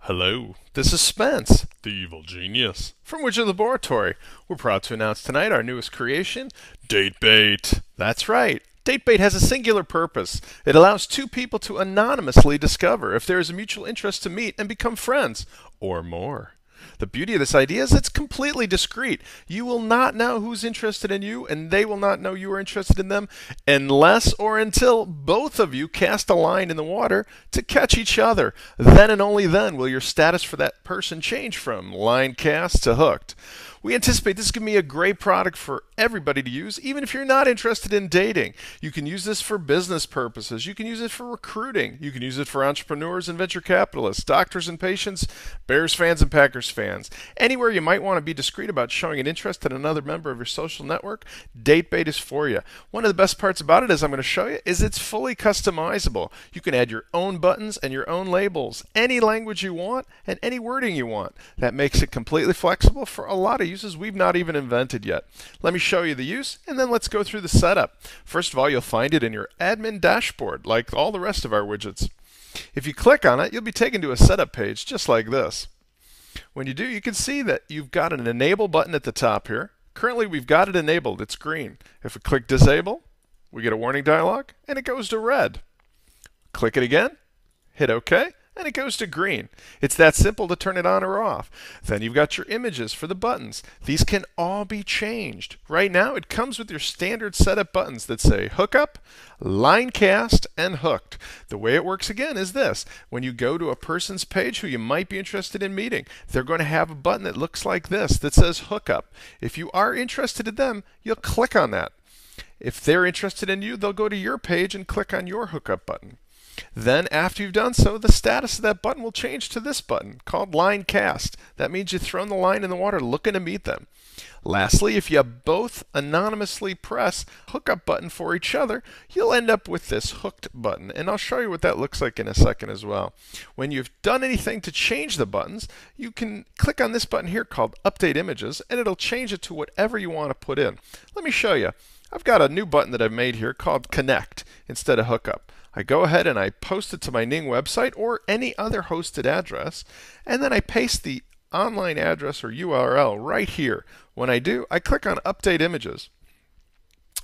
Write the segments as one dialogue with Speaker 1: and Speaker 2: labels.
Speaker 1: Hello, this is Spence, the evil genius, from Widget Laboratory. We're proud to announce tonight our newest creation, DateBait. That's right. DateBait has a singular purpose. It allows two people to anonymously discover if there is a mutual interest to meet and become friends, or more. The beauty of this idea is it's completely discreet. You will not know who's interested in you, and they will not know you are interested in them unless or until both of you cast a line in the water to catch each other. Then and only then will your status for that person change from line cast to hooked. We anticipate this is going to be a great product for everybody to use, even if you're not interested in dating. You can use this for business purposes. You can use it for recruiting. You can use it for entrepreneurs and venture capitalists, doctors and patients, Bears fans and Packers fans. Anywhere you might want to be discreet about showing an interest in another member of your social network, DateBait is for you. One of the best parts about it, as I'm going to show you, is it's fully customizable. You can add your own buttons and your own labels, any language you want and any wording you want. That makes it completely flexible for a lot of uses we've not even invented yet. Let me show you the use, and then let's go through the setup. First of all, you'll find it in your admin dashboard, like all the rest of our widgets. If you click on it, you'll be taken to a setup page just like this. When you do, you can see that you've got an enable button at the top here. Currently, we've got it enabled. It's green. If we click disable, we get a warning dialog, and it goes to red. Click it again, hit OK, and it goes to green. It's that simple to turn it on or off. Then you've got your images for the buttons. These can all be changed. Right now, it comes with your standard setup buttons that say hookup, line cast, and hooked. The way it works again is this. When you go to a person's page who you might be interested in meeting, they're going to have a button that looks like this that says hookup. If you are interested in them, you'll click on that. If they're interested in you, they'll go to your page and click on your hookup button. Then, after you've done so, the status of that button will change to this button called line cast. That means you've thrown the line in the water looking to meet them. Lastly, if you both anonymously press hookup button for each other, you'll end up with this hooked button. And I'll show you what that looks like in a second as well. When you've done anything to change the buttons, you can click on this button here called Update Images, and it'll change it to whatever you want to put in. Let me show you. I've got a new button that I've made here called Connect instead of Hookup. I go ahead and I post it to my NING website or any other hosted address, and then I paste the online address or URL right here. When I do, I click on Update Images.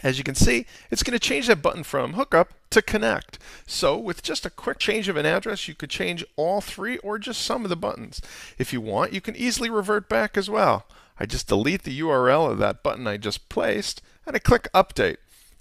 Speaker 1: As you can see, it's going to change that button from Hookup to Connect. So with just a quick change of an address, you could change all three or just some of the buttons. If you want, you can easily revert back as well. I just delete the URL of that button I just placed, and I click Update.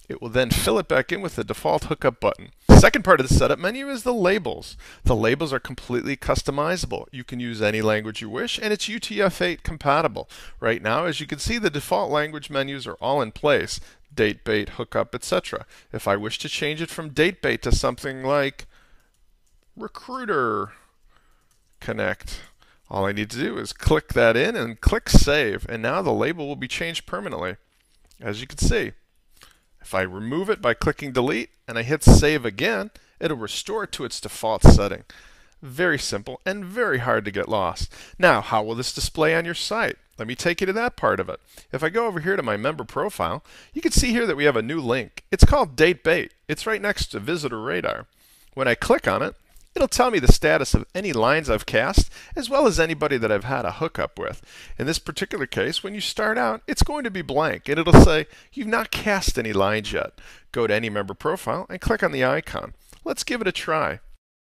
Speaker 1: It will then fill it back in with the default hookup button. The second part of the setup menu is the labels. The labels are completely customizable. You can use any language you wish, and it's UTF-8 compatible. Right now, as you can see, the default language menus are all in place. DateBait, hookup, etc. If I wish to change it from DateBait to something like Recruiter Connect, all I need to do is click that in and click Save, and now the label will be changed permanently, as you can see. If I remove it by clicking delete and I hit save again, it'll restore it to its default setting. Very simple and very hard to get lost. Now, how will this display on your site? Let me take you to that part of it. If I go over here to my member profile, you can see here that we have a new link. It's called DateBait. It's right next to Visitor Radar. When I click on it, it'll tell me the status of any lines I've cast, as well as anybody that I've had a hookup with. In this particular case, when you start out, it's going to be blank, and it'll say, you've not cast any lines yet. Go to any member profile and click on the icon. Let's give it a try.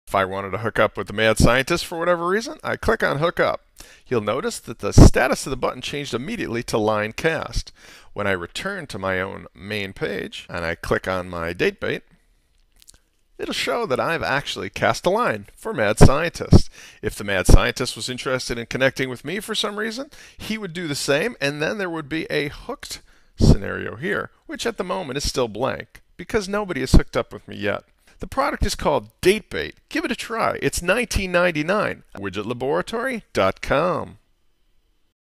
Speaker 1: If I wanted to hook up with the mad scientist for whatever reason, I click on Hook Up. You'll notice that the status of the button changed immediately to line cast. When I return to my own main page, and I click on my DateBait, it'll show that I've actually cast a line for Mad Scientist. If the Mad Scientist was interested in connecting with me for some reason, he would do the same, and then there would be a hooked scenario here, which at the moment is still blank, because nobody has hooked up with me yet. The product is called DateBait. Give it a try. It's $19.99. WidgetLaboratory.com.